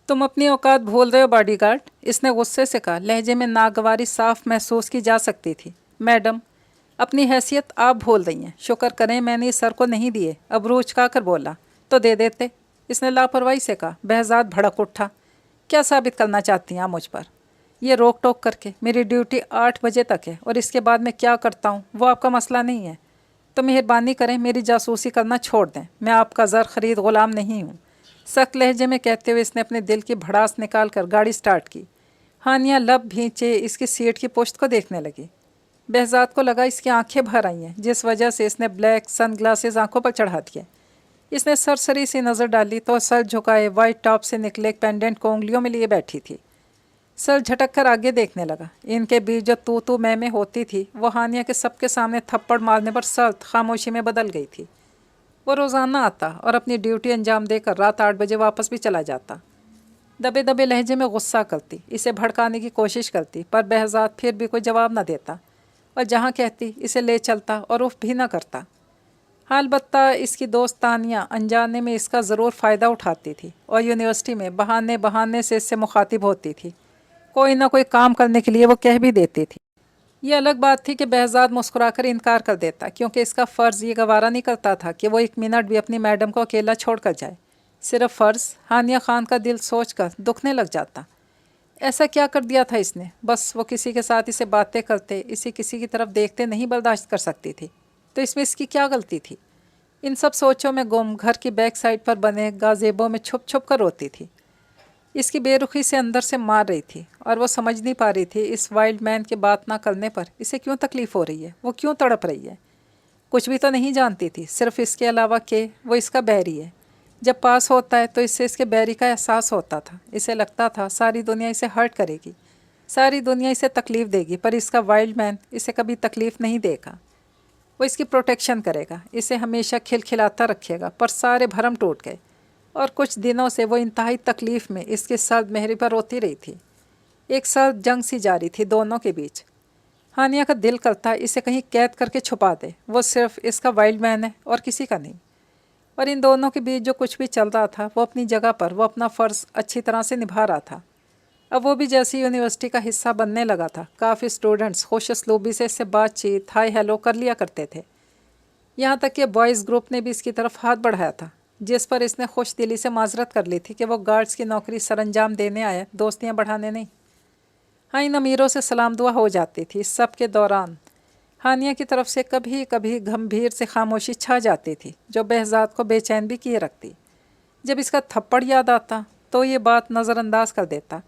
تم اپنی اوقات بھول رہے ہو باڈی گارڈ، اس نے غصے سے کہا۔ لہجے میں ناگواری صاف محسوس کی جا سکتی تھی۔ میڈم اپنی حیثیت آپ بھول رہی ہیں، شکر کریں میں نے اس سر کو نہیں دیے۔ ابرو اچکا کر بولا تو دے دیتے، اس نے لاپرواہی سے کہا۔ بہزاد بھڑک اٹھا۔ کیا ثابت کرنا چاہتی ہیں آپ مجھ پر؟ یہ روک ٹوک کر کے میری ڈیوٹی 8 بجے تک ہے اور اس کے بعد میں کیا کرتا ہوں وہ آپ کا مسئلہ نہیں ہے، تو مہربانی کریں میری جاسوسی کرنا چھوڑ دیں۔ میں آپ کا زر خرید غلام نہیں ہوں، سخت لہجے میں کہتے ہوئے اس نے اپنے دل کی بھڑاس نکال کر گاڑی سٹارٹ کی۔ ہانیہ لب بھینچے اس کی سیٹ کی پشت کو دیکھنے لگی۔ بہزاد کو لگا اس کی آنکھیں بھر آئی ہیں، جس وجہ سے اس نے بلیک سن گلاسز آنکھوں پر چڑھا دیے۔ اس نے سرسری سی نظر ڈالی تو سر جھکائے وائٹ ٹاپ سے نکلے ایک پینڈنٹ کو انگلیوں میں لیے بیٹھی تھی۔ سر جھٹک کر آگے دیکھنے لگا۔ ان کے بیچ جو تو میں ہوتی تھی وہ ہانیہ کے سب کے سامنے تھپڑ مارنے پر سخت خاموشی میں بدل گئی تھی۔ وہ روزانہ آتا اور اپنی ڈیوٹی انجام دے کر رات 8 بجے واپس بھی چلا جاتا۔ دبے دبے لہجے میں غصہ کرتی، اسے بھڑکانے کی کوشش کرتی، پر بہزاد پھر بھی کوئی جواب نہ دیتا اور جہاں کہتی اسے لے چلتا اور اف بھی نہ کرتا۔ البتہ اس کی دوست تانیہ انجانے میں اس کا ضرور فائدہ اٹھاتی تھی اور یونیورسٹی میں بہانے سے اس سے مخاطب ہوتی تھی، کوئی نہ کوئی کام کرنے کے لیے وہ کہہ بھی دیتی تھی۔ یہ الگ بات تھی کہ بہزاد مسکرا کر انکار کر دیتا، کیونکہ اس کا فرض یہ گوارا نہیں کرتا تھا کہ وہ 1 منٹ بھی اپنی میڈم کو اکیلا چھوڑ کر جائے۔ صرف فرض، ہانیہ خان کا دل سوچ کر دکھنے لگ جاتا۔ ایسا کیا کر دیا تھا اس نے؟ بس وہ کسی کے ساتھ اسے باتیں کرتے، اسے کسی کی طرف دیکھتے نہیں برداشت کر سکتی تھی، تو اس میں اس کی کیا غلطی تھی؟ ان سب سوچوں میں گم گھر کی بیک سائڈ پر بنے گازیبوں میں چھپ چھپ کر روتی تھی۔ اس کی بے رخی سے اندر سے مار رہی تھی اور وہ سمجھ نہیں پا رہی تھی اس وائلڈ مین کے بات نہ کرنے پر اسے کیوں تکلیف ہو رہی ہے، وہ کیوں تڑپ رہی ہے۔ کچھ بھی تو نہیں جانتی تھی، صرف اس کے علاوہ کہ وہ اس کا بیری ہے۔ جب پاس ہوتا ہے تو اس سے اس کے بیری کا احساس ہوتا تھا۔ اسے لگتا تھا ساری دنیا اسے ہرٹ کرے گی، ساری دنیا اسے تکلیف دے گی، پر اس کا وائلڈ مین اسے کبھی تکلیف نہیں دے گا۔ وہ اس کی پروٹیکشن کرے گا، اسے ہمیشہ کھلکھلاتا رکھے گا۔ پر سارے بھرم ٹوٹ گئے اور کچھ دنوں سے وہ انتہائی تکلیف میں اس کی سرد مہری پر روتی رہی تھی۔ ایک سرد جنگ سی جاری تھی دونوں کے بیچ۔ ہانیہ کا دل کرتا اسے کہیں قید کر کے چھپا دے، وہ صرف اس کا وائلڈ مین ہے اور کسی کا نہیں۔ اور ان دونوں کے بیچ جو کچھ بھی چل رہا تھا وہ اپنی جگہ پر وہ اپنا فرض اچھی طرح سے نبھا رہا تھا۔ اب وہ بھی جیسی یونیورسٹی کا حصہ بننے لگا تھا، کافی اسٹوڈنٹس خوش اسلوبی سے اس سے بات چیت ہائی ہیلو کر لیا کرتے تھے، یہاں تک کہ بوائز گروپ نے بھی اس کی طرف ہاتھ بڑھایا تھا، جس پر اس نے خوش دلی سے معذرت کر لی تھی کہ وہ گارڈز کی نوکری سر انجام دینے آیا، دوستیاں بڑھانے نہیں۔ ہاں ان امیروں سے سلام دعا ہو جاتی تھی۔ اس سب کے دوران ہانیہ کی طرف سے کبھی کبھی گھمبھیر سے خاموشی چھا جاتی تھی جو بہزاد کو بے چین بھی کیے رکھتی۔ جب اس کا تھپڑ یاد آتا تو یہ بات نظر انداز کر دیتا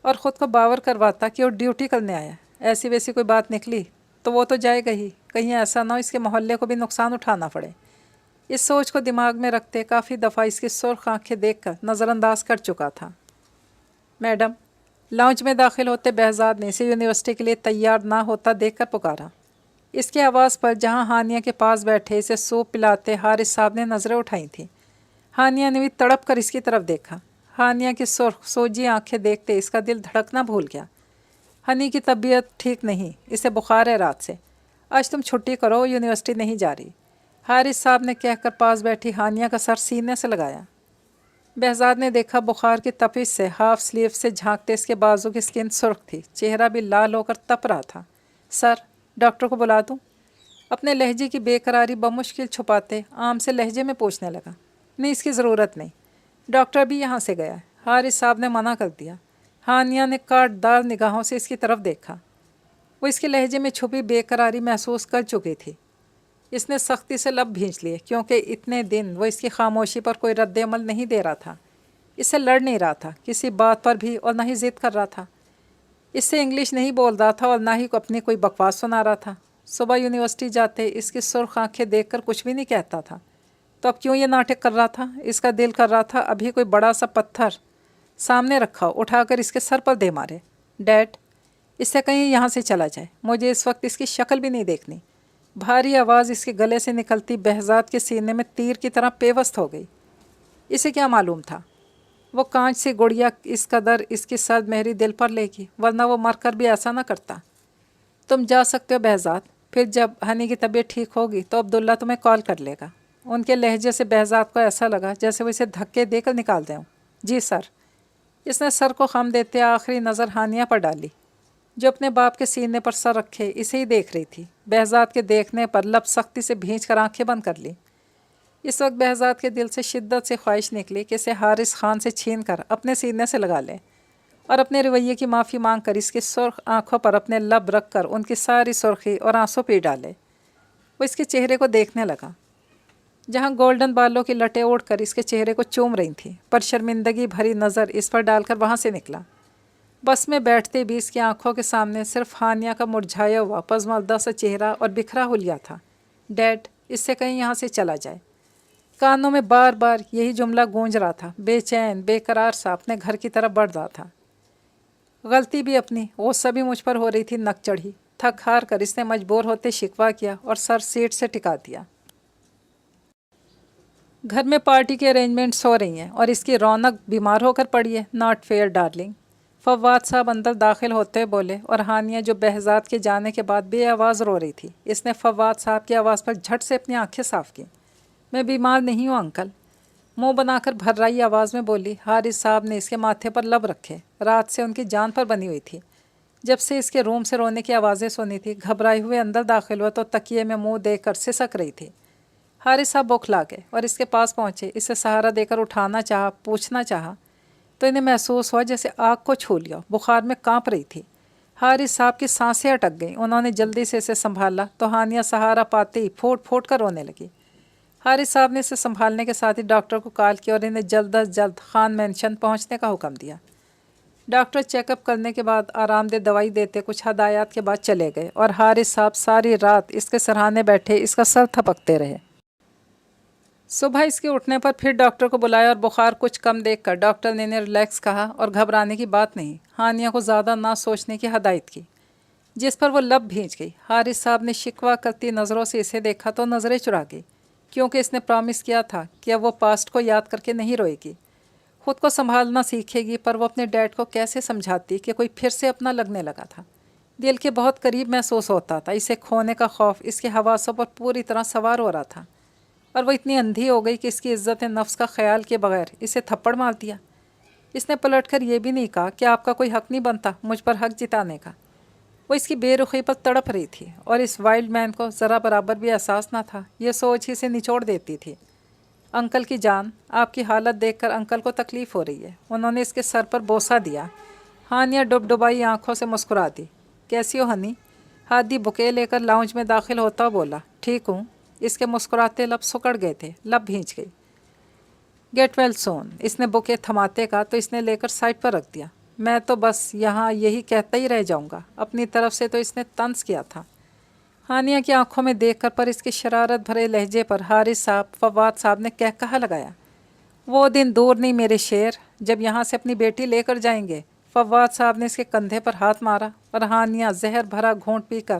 اور خود کو باور کرواتا کہ وہ ڈیوٹی کرنے آیا۔ ایسی ویسی کوئی بات نکلی تو وہ تو جائے گا ہی، کہیں ایسا نہ ہو اس کے محلے کو بھی نقصان اٹھانا پڑے۔ اس سوچ کو دماغ میں رکھتے کافی دفعہ اس کی سرخ آنکھیں دیکھ کر نظر انداز کر چکا تھا۔ میڈم، لاؤنج میں داخل ہوتے بہزاد نے اسے یونیورسٹی کے لیے تیار نہ ہوتا دیکھ کر پکارا۔ اس کی آواز پر جہاں ہانیہ کے پاس بیٹھے اسے سوپ پلاتے حارث صاحب نے نظریں اٹھائی تھیں۔ ہانیہ نے بھی تڑپ کر اس کی طرف دیکھا۔ ہانیہ کی سرخ سوجی آنکھیں دیکھتے اس کا دل دھڑکنا بھول گیا۔ ہنی کی طبیعت ٹھیک نہیں، اسے بخار ہے رات سے۔ آج تم چھٹی کرو، یونیورسٹی نہیں جا رہی، حارث صاحب نے کہہ کر پاس بیٹھی ہانیہ کا سر سینے سے لگایا۔ بہزاد نے دیکھا بخار کی تپش سے ہاف سلیو سے جھانکتے اس کے بازو کی سکن سرخ تھی، چہرہ بھی لال ہو کر تپ رہا تھا۔ سر، ڈاکٹر کو بلا دوں؟ اپنے لہجے کی بے قراری بمشکل چھپاتے عام سے لہجے میں پوچھنے لگا۔ نہیں، اس کی ضرورت نہیں، ڈاکٹر بھی یہاں سے گیا ہے، حارث صاحب نے منع کر دیا۔ ہانیہ نے کاٹ دار نگاہوں سے اس کی طرف دیکھا۔ وہ اس کے لہجے میں چھپی بے قراری محسوس کر چکی تھی۔ اس نے سختی سے لب بھینچ لیے، کیونکہ اتنے دن وہ اس کی خاموشی پر کوئی رد عمل نہیں دے رہا تھا، اس سے لڑ نہیں رہا تھا کسی بات پر بھی، اور نہ ہی ضد کر رہا تھا، اس سے انگلش نہیں بول رہا تھا اور نہ ہی اپنی کوئی بکواس سنا رہا تھا۔ صبح یونیورسٹی جاتے اس کی سرخ آنکھیں دیکھ کر کچھ بھی نہیں کہتا تھا، تو اب کیوں یہ ناٹک کر رہا تھا؟ اس کا دل کر رہا تھا ابھی کوئی بڑا سا پتھر سامنے رکھا اٹھا کر اس کے سر پر دے مارے۔ ڈیڈ، اس سے کہیں یہاں سے چلا جائے، مجھے اس وقت اس کی شکل بھی نہیں دیکھنی۔ بھاری آواز اس کے گلے سے نکلتی بہزاد کے سینے میں تیر کی طرح پیوست ہو گئی۔ اسے کیا معلوم تھا وہ کانچ سے گڑیا اس قدر اس کی سرد مہری دل پر لے گی، ورنہ وہ مر کر بھی ایسا نہ کرتا۔ تم جا سکتے ہو بہزاد، پھر جب ہنی کی طبیعت ٹھیک ہوگی تو عبداللہ تمہیں کال کر لے گا۔ ان کے لہجے سے بہزاد کو ایسا لگا جیسے وہ اسے دھکے دے کر نکال دیں۔ جی سر۔ اس نے سر کو خم دیتے آخری نظر ہانیہ پر ڈالی، جو اپنے باپ کے سینے پر سر رکھے اسے ہی دیکھ رہی تھی۔ بہزاد کے دیکھنے پر لب سختی سے بھینچ کر آنکھیں بند کر لی۔ اس وقت بہزاد کے دل سے شدت سے خواہش نکلی کہ اسے حارث خان سے چھین کر اپنے سینے سے لگا لے اور اپنے رویے کی معافی مانگ کر اس کی سرخ آنکھوں پر اپنے لب رکھ کر ان کی ساری سرخی اور آنسو پی ڈالے۔ وہ اس کے چہرے کو دیکھنے لگا، جہاں گولڈن بالوں کی لٹیں اڑ کر اس کے چہرے کو چوم رہی تھیں، پر شرمندگی بھری نظر اس پر ڈال کر وہاں سے نکلا۔ بس میں بیٹھتے بھی اس کی آنکھوں کے سامنے صرف ہانیہ کا مرجھایا ہوا پزمردہ سا چہرہ اور بکھرا حلیہ تھا۔ ڈیڈ، اس سے کہیں یہاں سے چلا جائے۔ کانوں میں بار بار یہی جملہ گونج رہا تھا، بے چین بے قرار سا اپنے گھر کی طرف بڑھ رہا تھا۔ غلطی بھی اپنی، غصہ بھی مجھ پر ہو رہی تھی نک چڑھی۔ تھک ہار کر اس نے مجبور ہوتے شکوہ کیا اور سر سیٹ سے ٹکا دیا۔ گھر میں پارٹی کے ارینجمنٹس ہو رہی ہیں اور اس کی رونق بیمار ہو کر پڑی ہے۔ ناٹ فیئر ڈارلنگ، فواد صاحب اندر داخل ہوتے بولے، اور ہانیہ جو بہزاد کے جانے کے بعد بے آواز رو رہی تھی، اس نے فواد صاحب کی آواز پر جھٹ سے اپنی آنکھیں صاف کی۔ میں بیمار نہیں ہوں انکل، منہ بنا کر بھررائی آواز میں بولی۔ حارث صاحب نے اس کے ماتھے پر لب رکھے، رات سے ان کی جان پر بنی ہوئی تھی۔ جب سے اس کے روم سے رونے کی آوازیں سنی تھی، گھبرائے ہوئے اندر داخل ہوا تو تکیے میں منہ دے کر سسک رہی تھی۔ حارث صاحب بوکھلا گئے اور اس کے پاس پہنچے، اسے سہارا دے کر اٹھانا چاہا، پوچھنا چاہا تو انہیں محسوس ہوا جیسے آگ کو چھو لیا، بخار میں کانپ رہی تھی۔ حارث صاحب کی سانسیں اٹک گئیں، انہوں نے جلدی سے اسے سنبھالا تو ہانیہ سہارا پاتے ہی پھوٹ پھوٹ کر رونے لگی۔ حارث صاحب نے اسے سنبھالنے کے ساتھ ہی ڈاکٹر کو کال کیا اور انہیں جلد از جلد خان مینشن پہنچنے کا حکم دیا۔ ڈاکٹر چیک اپ کرنے کے بعد آرام دہ دوائی دیتے کچھ ہدایات کے بعد چلے گئے، اور حارث صاحب ساری رات اس کے سرہانے بیٹھے اس کا سر تھپکتے رہے۔ صبح اس کے اٹھنے پر پھر ڈاکٹر کو بلایا اور بخار کچھ کم دیکھ کر ڈاکٹر نے انہیں ریلیکس کہا اور گھبرانے کی بات نہیں، ہانیہ کو زیادہ نہ سوچنے کی ہدایت کی، جس پر وہ لب بھینچ گئی۔ حارث صاحب نے شکوہ کرتی نظروں سے اسے دیکھا تو نظریں چرا گئی، کیونکہ اس نے پرامس کیا تھا کہ اب وہ پاسٹ کو یاد کر کے نہیں روئے گی، خود کو سنبھالنا سیکھے گی۔ پر وہ اپنے ڈیڈ کو کیسے سمجھاتی کہ کوئی پھر سے اپنا لگنے لگا تھا، دل کے بہت قریب محسوس ہوتا تھا۔ اسے کھونے کا خوف اس کے حواسوں پر پوری طرح سوار ہو رہا تھا، اور وہ اتنی اندھی ہو گئی کہ اس کی عزت نفس کا خیال کے بغیر اسے تھپڑ مار دیا۔ اس نے پلٹ کر یہ بھی نہیں کہا کہ آپ کا کوئی حق نہیں بنتا مجھ پر حق جتانے کا۔ وہ اس کی بے رخی پر تڑپ رہی تھی، اور اس وائلڈ مین کو ذرا برابر بھی احساس نہ تھا۔ یہ سوچ ہی سے نچوڑ دیتی تھی۔ انکل کی جان، آپ کی حالت دیکھ کر انکل کو تکلیف ہو رہی ہے۔ انہوں نے اس کے سر پر بوسہ دیا۔ ہانیہ ڈبڈبائی آنکھوں سے مسکرا دی۔ کیسی ہو ہنی؟ ہادی بکے لے کر لاؤنج میں داخل ہوتا بولا۔ ٹھیک ہوں۔ اس کے مسکراتے لب سکڑ گئے تھے، لب بھینچ گئی۔ گیٹ ویل سون، اس نے بکے تھماتے کا تو اس نے لے کر سائڈ پر رکھ دیا۔ میں تو بس یہاں یہی کہتا ہی رہ جاؤں گا، اپنی طرف سے تو اس نے طنز کیا تھا۔ ہانیہ کی آنکھوں میں دیکھ کر پر اس کے شرارت بھرے لہجے پر حارث صاحب، فواد صاحب نے کہا لگایا، وہ دن دور نہیں میرے شیر جب یہاں سے اپنی بیٹی لے کر جائیں گے۔ فواد صاحب نے اس کے کندھے پر ہاتھ مارا اور ہانیہ زہر بھرا گھونٹ پی کر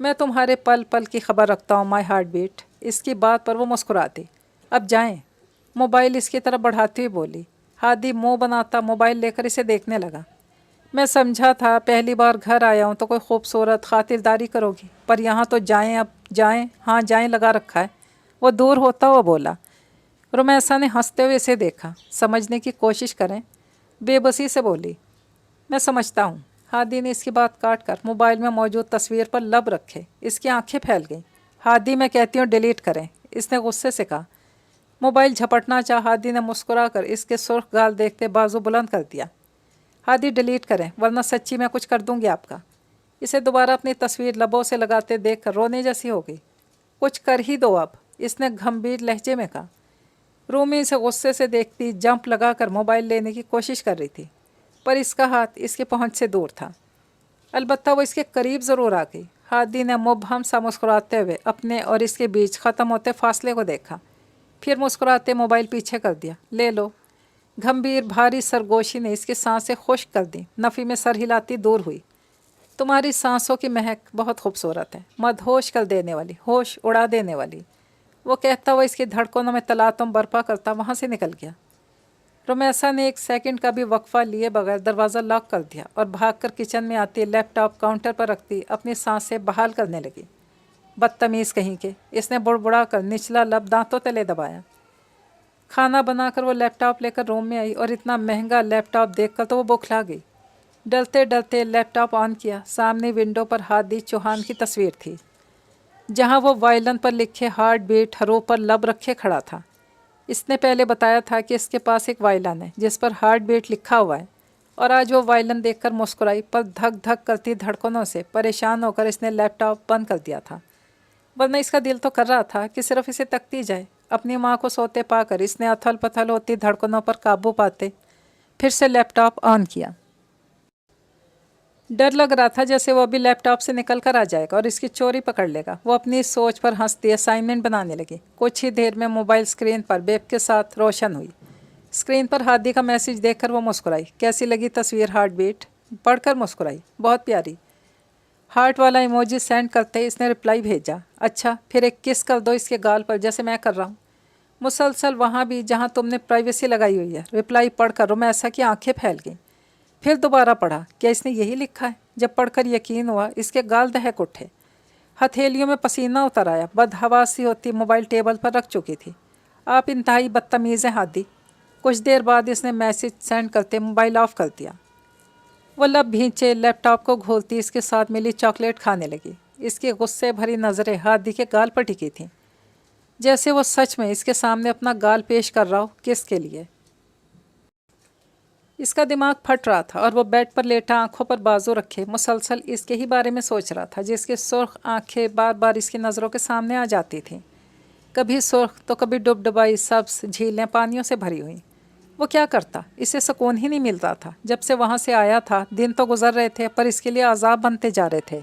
میں تمہارے پل پل کی خبر رکھتا ہوں مائی ہارٹ بیٹ۔ اس کی بات پر وہ مسکراتی۔ اب جائیں، موبائل اس کی طرف بڑھاتی ہوئی بولی۔ ہادی منہ بناتا موبائل لے کر اسے دیکھنے لگا۔ میں سمجھا تھا پہلی بار گھر آیا ہوں تو کوئی خوبصورت خاطرداری کرو گی، پر یہاں تو جائیں، اب جائیں، ہاں جائیں لگا رکھا ہے۔ وہ دور ہوتا ہوا بولا۔ رومیسا نے ہنستے ہوئے اسے دیکھا۔ سمجھنے کی کوشش کریں، بے بسی سے بولی۔ میں سمجھتا ہوں۔ ہادی نے اس کی بات کاٹ کر موبائل میں موجود تصویر پر لب رکھے۔ اس کی آنکھیں پھیل گئیں۔ ہادی میں کہتی ہوں ڈیلیٹ کریں، اس نے غصے سے کہا۔ موبائل جھپٹنا چاہ ہادی نے مسکرا کر اس کے سرخ گال دیکھتے بازو بلند کر دیا۔ ہادی ڈیلیٹ کریں ورنہ سچی میں کچھ کر دوں گی آپ کا۔ اسے دوبارہ اپنی تصویر لبوں سے لگاتے دیکھ کر رونے جیسی ہو گئی۔ کچھ کر ہی دو اب، اس نے گھمبیر لہجے میں کہا۔ رومی اسے غصے سے دیکھتی جمپ لگا کر موبائل لینے کی کوشش کر رہی تھی، پر اس کا ہاتھ اس کے پہنچ سے دور تھا۔ البتہ وہ اس کے قریب ضرور آ گئی۔ ہادی نے مبہم سا مسکراتے ہوئے اپنے اور اس کے بیچ ختم ہوتے فاصلے کو دیکھا، پھر مسکراتے موبائل پیچھے کر دیا۔ لے لو۔ گھمبیر بھاری سرگوشی نے اس کی سانسیں خشک کر دیں۔ نفی میں سر ہلاتی دور ہوئی۔ تمہاری سانسوں کی مہک بہت خوبصورت ہے، مدہوش کر دینے والی، ہوش اڑا دینے والی۔ وہ کہتا ہوا اس کی دھڑکنوں میں تلاطم برپا کرتا وہاں سے نکل گیا۔ رومیسا نے ایک سیکنڈ کا بھی وقفہ لیے بغیر دروازہ لاک کر دیا اور بھاگ کر کچن میں آتی لیپ ٹاپ کاؤنٹر پر رکھتی اپنی سانسیں بحال کرنے لگی۔ بدتمیز کہیں کے، اس نے بڑبڑا کر نچلا لب دانتوں تلے دبایا۔ کھانا بنا کر وہ لیپ ٹاپ لے کر روم میں آئی اور اتنا مہنگا لیپ ٹاپ دیکھ کر تو وہ بوکھلا گئی۔ ڈلتے ڈلتے لیپ ٹاپ آن کیا۔ سامنے ونڈو پر ہادی چوہان کی تصویر تھی، جہاں وہ وائلن پر لکھے ہارٹ بیٹ حروف پر لب رکھے کھڑا تھا۔ اس نے پہلے بتایا تھا کہ اس کے پاس ایک وائلن ہے جس پر ہارٹ بیٹ لکھا ہوا ہے، اور آج وہ وائلن دیکھ کر مسکرائی، پر دھک دھک کرتی دھڑکنوں سے پریشان ہو کر اس نے لیپ ٹاپ بند کر دیا تھا۔ ورنہ اس کا دل تو کر رہا تھا کہ صرف اسے تکتی جائے۔ اپنی ماں کو سوتے پا کر اس نے اتھل پتھل ہوتی دھڑکنوں پر قابو پاتے پھر سے لیپ ٹاپ آن کیا۔ ڈر لگ رہا تھا جیسے وہ ابھی لیپ ٹاپ سے نکل کر آ جائے گا اور اس کی چوری پکڑ لے گا۔ وہ اپنی سوچ پر ہنستی اسائنمنٹ بنانے لگی۔ کچھ ہی دیر میں موبائل اسکرین پر بیپ کے ساتھ روشن ہوئی۔ اسکرین پر ہادی کا میسج دیکھ کر وہ مسکرائی۔ کیسی لگی تصویر ہارٹ بیٹ؟ پڑھ کر مسکرائی۔ بہت پیاری۔ ہارٹ والا ایموجی سینڈ کرتے ہی اس نے رپلائی بھیجا۔ اچھا، پھر ایک کس کر دو اس کے گال پر جیسے میں کر رہا ہوں، مسلسل وہاں بھی جہاں تم نے پرائیویسی لگائی ہوئی ہے۔ رپلائی پڑھ کر رومیسا کی آنکھیں پھیل گئیں۔ پھر دوبارہ پڑھا۔ کیا اس نے یہی لکھا ہے؟ جب پڑھ کر یقین ہوا اس کے گال دہک اٹھے، ہتھیلیوں میں پسینہ اتر آیا۔ بدحواسی ہوتی موبائل ٹیبل پر رکھ چکی تھی۔ آپ انتہائی بدتمیز ہیں ہادی۔ کچھ دیر بعد اس نے میسج سینڈ کرتے موبائل آف کر دیا۔ وہ لب بھینچے لیپ ٹاپ کو گھولتی اس کے ساتھ ملی چاکلیٹ کھانے لگی۔ اس کی غصے بھری نظریں ہادی کے گال پر ٹکی تھیں، جیسے وہ سچ میں اس کے سامنے اپنا گال پیش کر رہا ہو۔ کس کے لیے؟ اس کا دماغ پھٹ رہا تھا اور وہ بیڈ پر لیٹا آنکھوں پر بازو رکھے مسلسل اس کے ہی بارے میں سوچ رہا تھا، جس کی سرخ آنکھیں بار بار اس کی نظروں کے سامنے آ جاتی تھیں، کبھی سرخ تو کبھی ڈب ڈبائی سبز جھیلیں پانیوں سے بھری ہوئیں۔ وہ کیا کرتا؟ اسے سکون ہی نہیں ملتا تھا۔ جب سے وہاں سے آیا تھا دن تو گزر رہے تھے پر اس کے لیے عذاب بنتے جا رہے تھے۔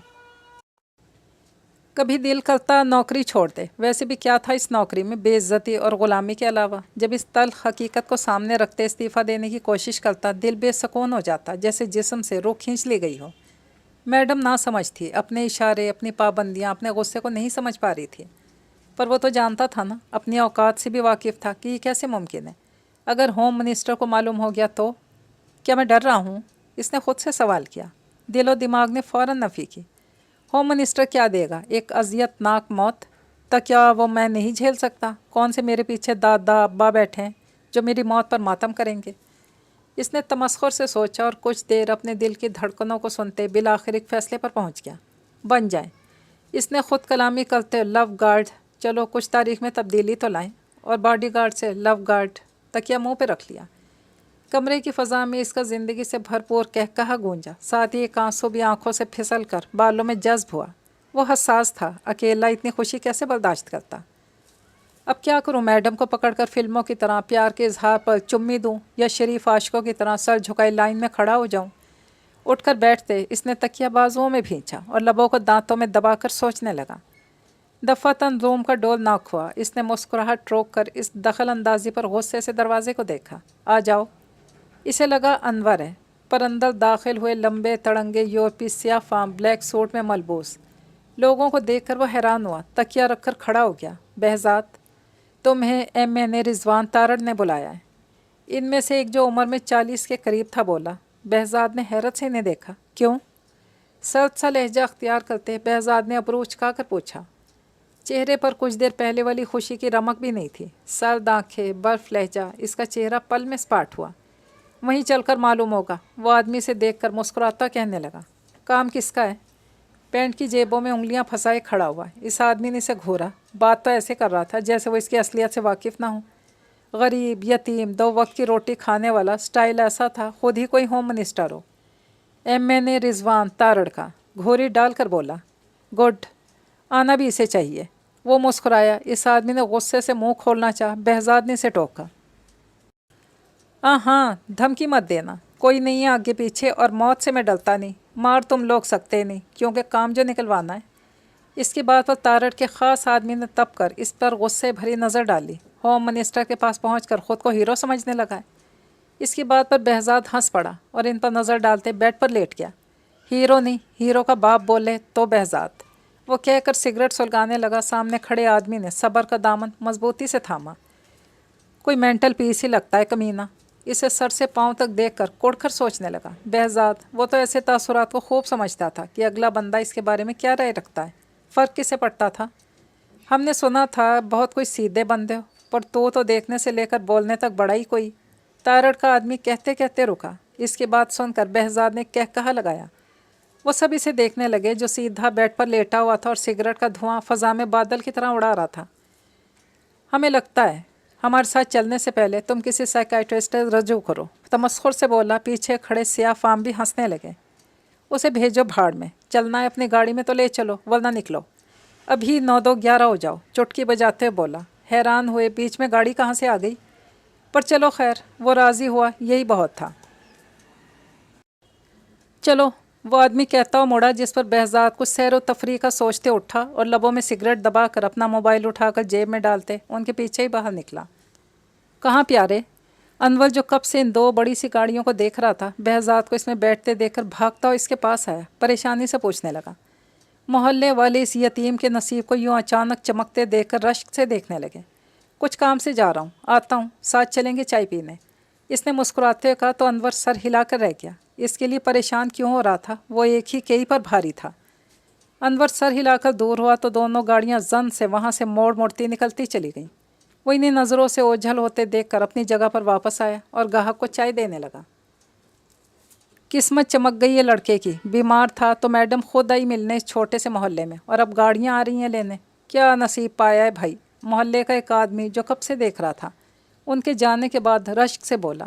کبھی دل کرتا نوکری چھوڑ دے۔ ویسے بھی کیا تھا اس نوکری میں بے عزتی اور غلامی کے علاوہ؟ جب اس تلخ حقیقت کو سامنے رکھتے استعفیٰ دینے کی کوشش کرتا دل بے سکون ہو جاتا، جیسے جسم سے روح کھینچ لی گئی ہو۔ میڈم نہ سمجھ تھی، اپنے اشارے، اپنی پابندیاں، اپنے غصے کو نہیں سمجھ پا رہی تھی، پر وہ تو جانتا تھا نا، اپنی اوقات سے بھی واقف تھا کہ یہ کیسے ممکن ہے۔ اگر ہوم منسٹر کو معلوم ہو گیا تو؟ کیا میں ڈر رہا ہوں؟ اس نے خود سے سوال کیا۔ دل و دماغ نے فوراً نفی کی۔ ہوم منسٹر کیا دے گا؟ ایک اذیت ناک موت؟ تک کیا وہ میں نہیں جھیل سکتا؟ کون سے میرے پیچھے دادا ابا بیٹھے ہیں جو میری موت پر ماتم کریں گے؟ اس نے تمسخر سے سوچا اور کچھ دیر اپنے دل کی دھڑکنوں کو سنتے بالآخر ایک فیصلے پر پہنچ گیا۔ بن جائیں۔ اس نے خود کلامی کرتے لو گارڈ، چلو کچھ تاریخ میں تبدیلی تو لائیں، اور باڈی گارڈ سے لو گارڈ تکیہ منہ پہ رکھ لیا۔ کمرے کی فضا میں اس کا زندگی سے بھرپور کہکہا گونجا، ساتھ ہی ایک آنسو بھی آنکھوں سے پھسل کر بالوں میں جذب ہوا۔ وہ حساس تھا، اکیلا اتنی خوشی کیسے برداشت کرتا؟ اب کیا کروں؟ میڈم کو پکڑ کر فلموں کی طرح پیار کے اظہار پر چمی دوں یا شریف عاشقوں کی طرح سر جھکائے لائن میں کھڑا ہو جاؤں؟ اٹھ کر بیٹھتے اس نے تکیہ بازوؤں میں بھینچا اور لبوں کو دانتوں میں دبا کر سوچنے لگا۔ دفعتاً روم کا ڈور ناک ہوا۔ اس نے مسکراہٹ روک کر اس دخل اندازی پر غصے سے دروازے کو دیکھا۔ آ جاؤ۔ اسے لگا انور ہے، پر اندر داخل ہوئے لمبے تڑنگے یورپی سیاہ فام بلیک سوٹ میں ملبوس لوگوں کو دیکھ کر وہ حیران ہوا، تکیہ رکھ کر کھڑا ہو گیا۔ بہزاد، تمہیں MNA رضوان تارڑ نے بلایا ہے۔ ان میں سے ایک جو عمر میں 40 کے قریب تھا بولا۔ بہزاد نے حیرت سے انہیں دیکھا۔ کیوں؟ سرد سا لہجہ اختیار کرتے بہزاد نے ابرو اچکا کر پوچھا۔ چہرے پر کچھ دیر پہلے والی خوشی کی رمق بھی نہیں تھی۔ سرد آنکھیں، برف لہجہ، اس کا چہرہ پل میں سپاٹ ہوا۔ وہیں چل کر معلوم ہوگا۔ وہ آدمی سے دیکھ کر مسکراتا کہنے لگا، کام کس کا ہے؟ پینٹ کی جیبوں میں انگلیاں پھنسائے کھڑا ہوا۔ اس آدمی نے اسے گھورا۔ بات تو ایسے کر رہا تھا جیسے وہ اس کی اصلیت سے واقف نہ ہو۔ غریب، یتیم، 2 وقت کی روٹی کھانے والا، سٹائل ایسا تھا خود ہی کوئی ہوم منسٹر ہو۔ MNA رضوان تارڑ کا گھوری ڈال کر بولا، گڈ، آنا بھی اسے چاہیے۔ وہ مسکرایا۔ اس آدمی نے غصے سے منہ کھولنا چاہا، بہزاد نے اسے ٹوکا۔ ہاں، دھمکی مت دینا، کوئی نہیں ہے آگے پیچھے، اور موت سے میں ڈرتا نہیں، مار تم لوگ سکتے نہیں، کیونکہ کام جو نکلوانا ہے۔ اس کی بات پر تارڑ کے خاص آدمی نے تپ کر اس پر غصے بھری نظر ڈالی۔ ہوم منسٹر کے پاس پہنچ کر خود کو ہیرو سمجھنے لگا ہے۔ اس کی بات پر بہزاد ہنس پڑا اور ان پر نظر ڈالتے بیڈ پر لیٹ گیا۔ ہیرو نہیں، ہیرو کا باپ بولے تو بہزاد، وہ کہہ کر سگریٹ سلگانے لگا۔ سامنے کھڑے آدمی نے صبر کا دامن مضبوطی سے تھاما۔ کوئی مینٹل پیس ہی لگتا ہے کمینہ۔ اسے سر سے پاؤں تک دیکھ کر کڑ کر سوچنے لگا بہزاد۔ وہ تو ایسے تاثرات کو خوب سمجھتا تھا کہ اگلا بندہ اس کے بارے میں کیا رائے رکھتا ہے۔ فرق کسے پڑتا تھا؟ ہم نے سنا تھا بہت کوئی سیدھے بندے ہو، پر تو دیکھنے سے لے کر بولنے تک بڑا ہی کوئی۔ تارڑ کا آدمی کہتے کہتے رکا۔ اس کی بات سن کر بہزاد نے کہا لگایا۔ وہ سب اسے دیکھنے لگے جو سیدھا بیڈ پر لیٹا ہوا تھا اور سگریٹ کا دھواں فضا میں بادل کی طرح اڑا رہا تھا۔ ہمیں لگتا ہے ہمارے ساتھ چلنے سے پہلے تم کسی سائیکائٹرسٹ سے رجوع کرو، تمسخر سے بولا۔ پیچھے کھڑے سیاہ فام بھی ہنسنے لگے۔ اسے بھیجو بھاڑ میں، چلنا ہے اپنی گاڑی میں تو لے چلو ورنہ نکلو، ابھی 9-2-11 ہو جاؤ، چٹکی بجاتے ہوئے بولا۔ حیران ہوئے بیچ میں گاڑی کہاں سے آ گئی، پر چلو خیر، وہ راضی ہوا، یہی بہت تھا۔ چلو، وہ آدمی کہتا ہو مڑا، جس پر بہزاد کچھ سیر و تفریح کا سوچتے اٹھا اور لبوں میں سگریٹ دبا کر اپنا موبائل اٹھا کر جیب میں ڈالتے ان کے پیچھے ہی باہر نکلا۔ کہاں پیارے؟ انور جو کب سے ان 2 بڑی سی گاڑیوں کو دیکھ رہا تھا، بہزاد کو اس میں بیٹھتے دیکھ کر بھاگتا ہو اس کے پاس آیا، پریشانی سے پوچھنے لگا۔ محلے والے اس یتیم کے نصیب کو یوں اچانک چمکتے دیکھ کر رشک سے دیکھنے لگے۔ کچھ کام سے جا رہا ہوں، آتا ہوں، ساتھ چلیں گے چائے پینے، اس نے مسکراتے ہوئے کہا تو انور سر ہلا کر رہ گیا۔ اس کے لیے پریشان کیوں ہو رہا تھا؟ وہ ایک ہی کئی پر بھاری تھا۔ انور سر ہلا کر دور ہوا تو دونوں گاڑیاں زن سے وہاں سے موڑ موڑتی نکلتی چلی گئیں۔ وہ انہیں نظروں سے اوجھل ہوتے دیکھ کر اپنی جگہ پر واپس آیا اور گاہک کو چائے دینے لگا۔ قسمت چمک گئی ہے لڑکے کی، بیمار تھا تو میڈم خود آئی ملنے اس چھوٹے سے محلے میں، اور اب گاڑیاں آ رہی ہیں لینے۔ کیا نصیب پایا ہے بھائی۔ محلے کا ایک آدمی جو کب سے دیکھ رہا تھا ان کے جانے کے بعد رشک سے بولا۔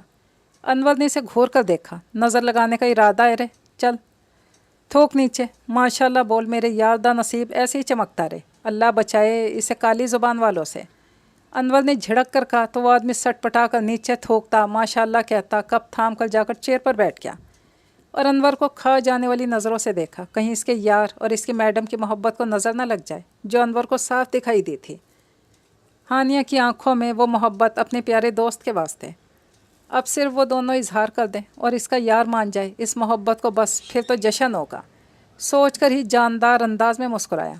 انور نے اسے گھور کر دیکھا۔ نظر لگانے کا ارادہ ہے رے، چل تھوک نیچے، ماشاءاللہ بول میرے یار دا نصیب ایسے ہی چمکتا رہے، اللہ بچائے اسے کالی زبان والوں سے۔ انور نے جھڑک کر کہا تو وہ آدمی سٹ پٹا کر نیچے تھوکتا، ماشاءاللہ کہتا، کپ تھام کر جا کر چیئر پر بیٹھ گیا اور انور کو کھا جانے والی نظروں سے دیکھا، کہیں اس کے یار اور اس کی میڈم کی محبت کو نظر نہ لگ جائے جو انور کو صاف دکھائی دی تھی۔ ہانیہ کی آنکھوں میں وہ محبت اپنے پیارے دوست کے واسطے۔ اب صرف وہ دونوں اظہار کر دیں اور اس کا یار مان جائے اس محبت کو، بس پھر تو جشن ہوگا، سوچ کر ہی جاندار انداز میں مسکرایا۔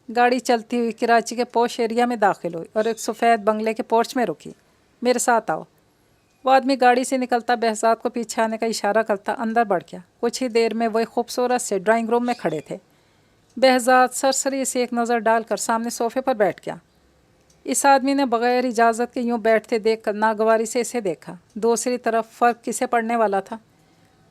گاڑی چلتی ہوئی کراچی کے پوش ایریا میں داخل ہوئی اور ایک سفید بنگلے کے پورچ میں رکی۔ میرے ساتھ آؤ۔ وہ آدمی گاڑی سے نکلتا بہزاد کو پیچھے آنے کا اشارہ کرتا اندر بڑھ گیا۔ کچھ ہی دیر میں وہی خوبصورت سے ڈرائنگ روم میں کھڑے تھے۔ بہزاد سرسری سے ایک نظر ڈال کر سامنے صوفے پر بیٹھ گیا۔ اس آدمی نے بغیر اجازت کے یوں بیٹھتے دیکھ کر ناگواری سے اسے دیکھا۔ دوسری طرف فرق کسے پڑنے والا تھا؟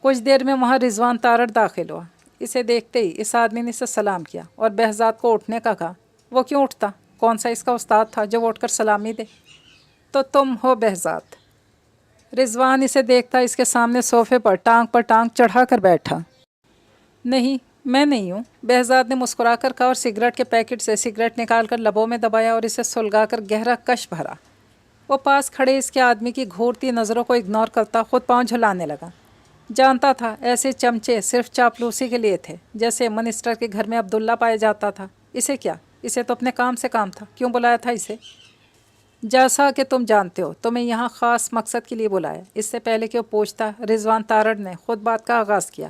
کچھ دیر میں وہاں رضوان تارڑ داخل ہوا۔ اسے دیکھتے ہی اس آدمی نے اسے سلام کیا اور بہزاد کو اٹھنے کا کہا۔ وہ کیوں اٹھتا؟ کون سا اس کا استاد تھا جو وہ اٹھ کر سلامی دے؟ تو تم ہو بہزاد؟ رضوان اسے دیکھتا اس کے سامنے صوفے پر ٹانگ چڑھا کر بیٹھا۔ نہیں، میں نہیں ہوں، بہزاد نے مسکرا کر کہا اور سگریٹ کے پیکٹ سے سگریٹ نکال کر لبوں میں دبایا اور اسے سلگا کر گہرا کش بھرا۔ وہ پاس کھڑے اس کے آدمی کی گھورتی نظروں کو اگنور کرتا خود پاؤں جھلانے لگا۔ جانتا تھا ایسے چمچے صرف چاپلوسی کے لیے تھے، جیسے منسٹر کے گھر میں عبداللہ پایا جاتا تھا۔ اسے کیا؟ اسے تو اپنے کام سے کام تھا، کیوں بلایا تھا اسے؟ جیسا کہ تم جانتے ہو تمہیں یہاں خاص مقصد کے لیے بلایا۔ اس سے پہلے کہ وہ پوچھتا رضوان تارڑ نے خود بات کا آغاز کیا۔